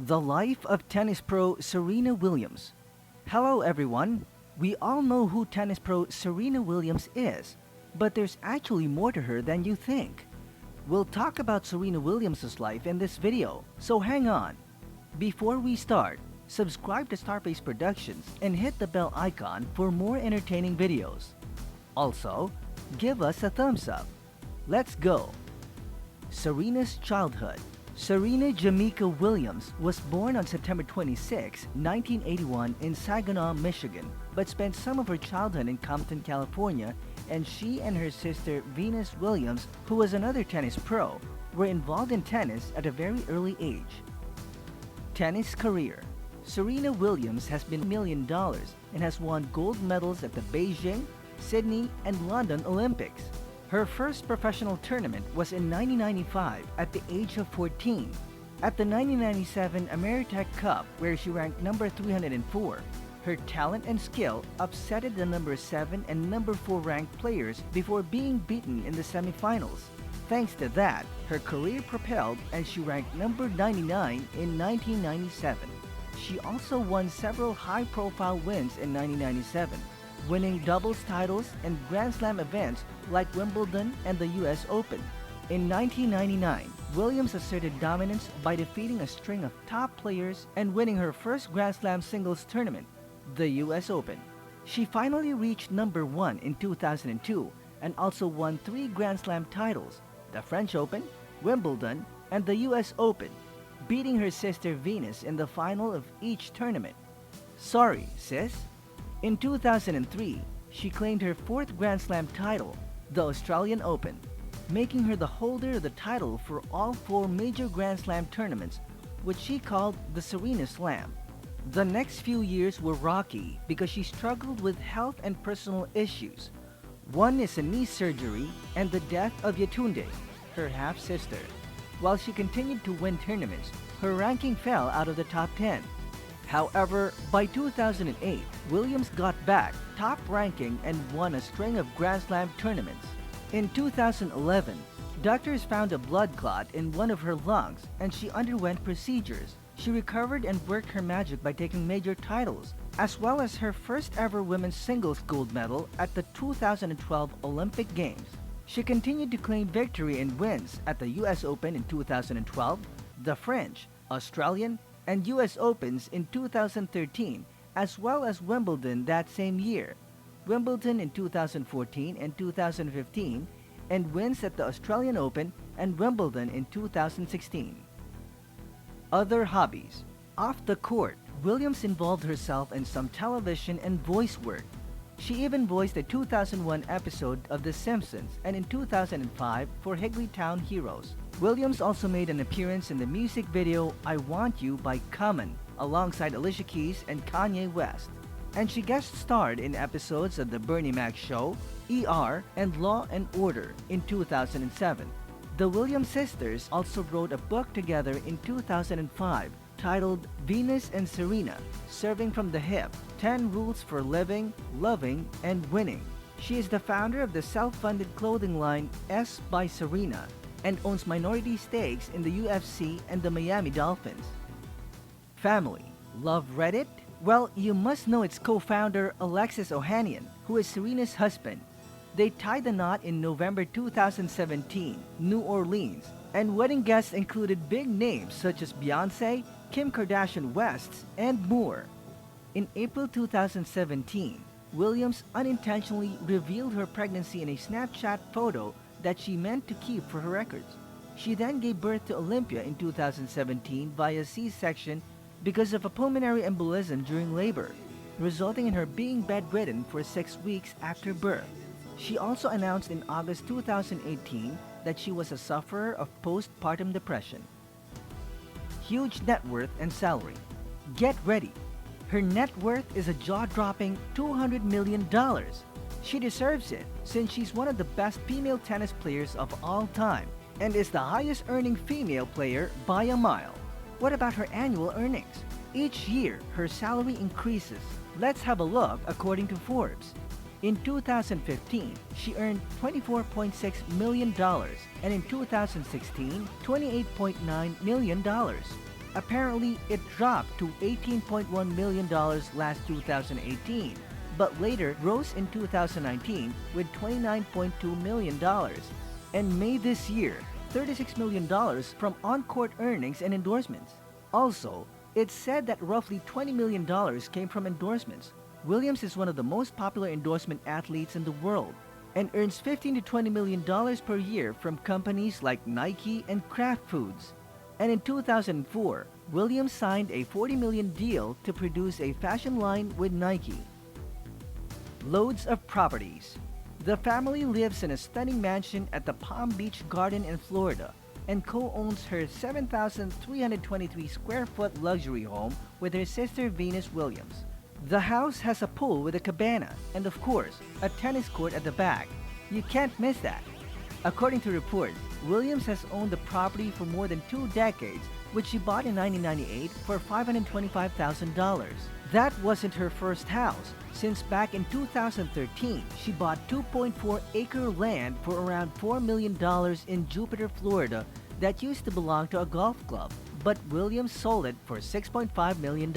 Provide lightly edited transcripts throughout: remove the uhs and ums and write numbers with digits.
The life of tennis pro Serena Williams. Hello, everyone. We all know who tennis pro Serena Williams is, but there's actually more to her than you think. We'll talk about Serena Williams' life in this video, so hang on. Before we start, subscribe to Starbase Productions and hit the bell icon for more entertaining videos. Also, give us a thumbs up. Let's go. Serena's childhood. Serena Jamaica Williams was born on September 26, 1981 in Saginaw, Michigan, but spent some of her childhood in Compton, California, and she and her sister Venus Williams, who was another tennis pro, were involved in tennis at a very early age. Tennis career. Serena Williams has been $1 million and has won gold medals at the Beijing, Sydney, and London Olympics. Her first professional tournament was in 1995 at the age of 14. At the 1997 Ameritech Cup, where she ranked number 304, her talent and skill upsetted the number 7 and number 4 ranked players before being beaten in the semifinals. Thanks to that, her career propelled and she ranked number 99 in 1997. She also won several high-profile wins in 1997, winning doubles titles and Grand Slam events like Wimbledon and the US Open. In 1999, Williams asserted dominance by defeating a string of top players and winning her first Grand Slam singles tournament, the US Open. She finally reached number 1 in 2002 and also won 3 Grand Slam titles, the French Open, Wimbledon, and the US Open, beating her sister Venus in the final of each tournament. Sorry, sis. In 2003, she claimed her 4th Grand Slam title, the Australian Open, making her the holder of the title for all 4 major Grand Slam tournaments, which she called the Serena Slam. The next few years were rocky because she struggled with health and personal issues. One is a knee surgery and the death of Yetunde, her half-sister. While she continued to win tournaments, her ranking fell out of the top 10. However, by 2008, Williams got back top ranking and won a string of Grand Slam tournaments. In 2011, doctors found a blood clot in one of her lungs and she underwent procedures. She recovered and worked her magic by taking major titles, as well as her first ever women's singles gold medal at the 2012 Olympic Games. She continued to claim victory and wins at the US Open in 2012, the French, Australian, and US Opens in 2013, as well as Wimbledon that same year, Wimbledon in 2014 and 2015, and wins at the Australian Open and Wimbledon in 2016. Other hobbies. Off the court, Williams involved herself in some television and voice work. She even voiced a 2001 episode of The Simpsons and in 2005 for Higglytown Heroes. Williams also made an appearance in the music video I Want You by Common alongside Alicia Keys and Kanye West. And she guest starred in episodes of The Bernie Mac Show, ER, and Law and Order in 2007. The Williams sisters also wrote a book together in 2005 titled Venus and Serena, Serving from the Hip, 10 Rules for Living, Loving, and Winning. She is the founder of the self-funded clothing line S by Serena and owns minority stakes in the UFC and the Miami Dolphins. Family. Love Reddit? Well, you must know its co-founder Alexis Ohanian, who is Serena's husband. They tied the knot in November 2017, New Orleans, and wedding guests included big names such as Beyoncé, Kim Kardashian West, and more. In April 2017, Williams unintentionally revealed her pregnancy in a Snapchat photo that she meant to keep for her records. She then gave birth to Olympia in 2017 via C-section because of a pulmonary embolism during labor, resulting in her being bedridden for 6 weeks after birth. She also announced in August 2018 that she was a sufferer of postpartum depression. Huge net worth and salary. Get ready. Her net worth is a jaw-dropping $200 million. She deserves it since she's one of the best female tennis players of all time and is the highest earning female player by a mile. What about her annual earnings? Each year, her salary increases. Let's have a look according to Forbes. In 2015, she earned $24.6 million, and in 2016, $28.9 million. Apparently, it dropped to $18.1 million last 2018, but later rose in 2019 with $29.2 million, and made this year $36 million from on-court earnings and endorsements. Also, it's said that roughly $20 million came from endorsements. Williams is one of the most popular endorsement athletes in the world and earns $15 to $20 million per year from companies like Nike and Kraft Foods. And in 2004, Williams signed a $40 million deal to produce a fashion line with Nike. Loads of properties. The family lives in a stunning mansion at the Palm Beach Garden in Florida and co-owns her 7,323 square foot luxury home with her sister Venus Williams. The house has a pool with a cabana and, of course, a tennis court at the back. You can't miss that. According to reports, Williams has owned the property for more than 2 decades, which she bought in 1998 for $525,000. That wasn't her first house, since back in 2013, she bought 2.4-acre land for around $4 million in Jupiter, Florida that used to belong to a golf club, but Williams sold it for $6.5 million.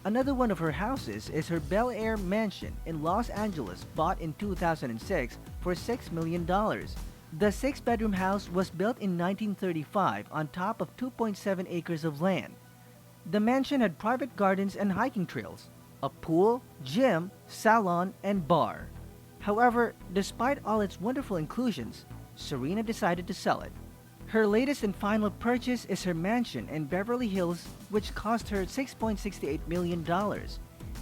Another one of her houses is her Bel Air mansion in Los Angeles, bought in 2006 for $6 million. The 6-bedroom house was built in 1935 on top of 2.7 acres of land. The mansion had private gardens and hiking trails, a pool, gym, salon, and bar. However, despite all its wonderful inclusions, Serena decided to sell it. Her latest and final purchase is her mansion in Beverly Hills, which cost her $6.68 million.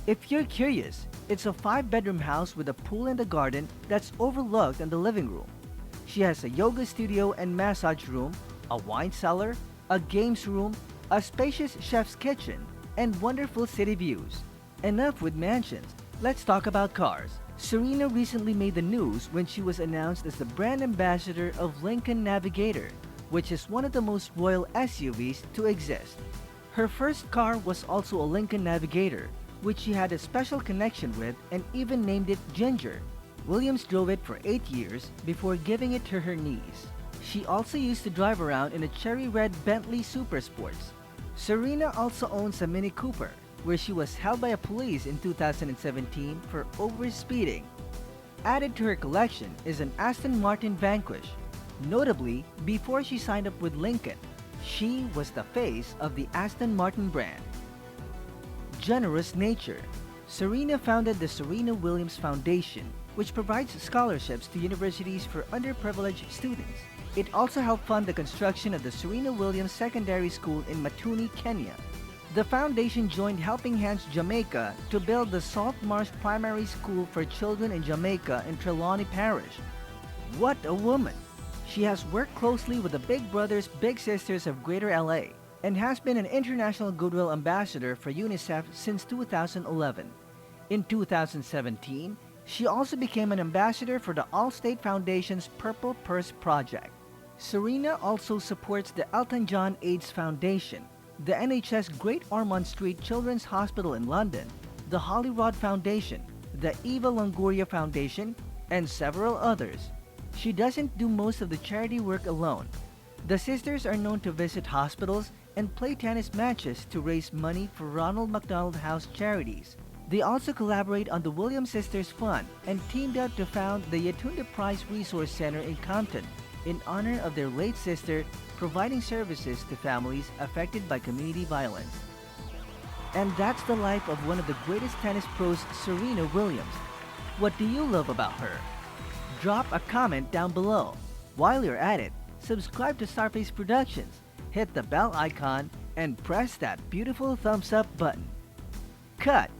If you're curious, it's a 5-bedroom house with a pool in the garden that's overlooked in the living room. She has a yoga studio and massage room, a wine cellar, a games room, a spacious chef's kitchen, and wonderful city views. Enough with mansions, let's talk about cars. Serena recently made the news when she was announced as the brand ambassador of Lincoln Navigator, which is one of the most royal SUVs to exist. Her first car was also a Lincoln Navigator, which she had a special connection with and even named it Ginger. Williams drove it for 8 years before giving it to her niece. She also used to drive around in a cherry red Bentley Super Sports. Serena also owns a Mini Cooper, where she was held by a police in 2017 for overspeeding. Added to her collection is an Aston Martin Vanquish. Notably, before she signed up with Lincoln, she was the face of the Aston Martin brand. Generous nature. Serena founded the Serena Williams Foundation, which provides scholarships to universities for underprivileged students. It also helped fund the construction of the Serena Williams Secondary School in Matuni, Kenya. The foundation joined Helping Hands Jamaica to build the Salt Marsh Primary School for children in Jamaica in Trelawney Parish. What a woman! She has worked closely with the Big Brothers Big Sisters of Greater LA and has been an International Goodwill Ambassador for UNICEF since 2011. In 2017, she also became an ambassador for the Allstate Foundation's Purple Purse Project. Serena also supports the Elton John AIDS Foundation, the NHS Great Ormond Street Children's Hospital in London, the Holyrood Foundation, the Eva Longoria Foundation, and several others. She doesn't do most of the charity work alone. The sisters are known to visit hospitals and play tennis matches to raise money for Ronald McDonald House charities. They also collaborate on the Williams Sisters Fund and teamed up to found the Yatunda Price Resource Center in Compton in honor of their late sister, providing services to families affected by community violence. And that's the life of one of the greatest tennis pros, Serena Williams. What do you love about her? Drop a comment down below. While you're at it, subscribe to Starface Productions, hit the bell icon, and press that beautiful thumbs up button. Cut!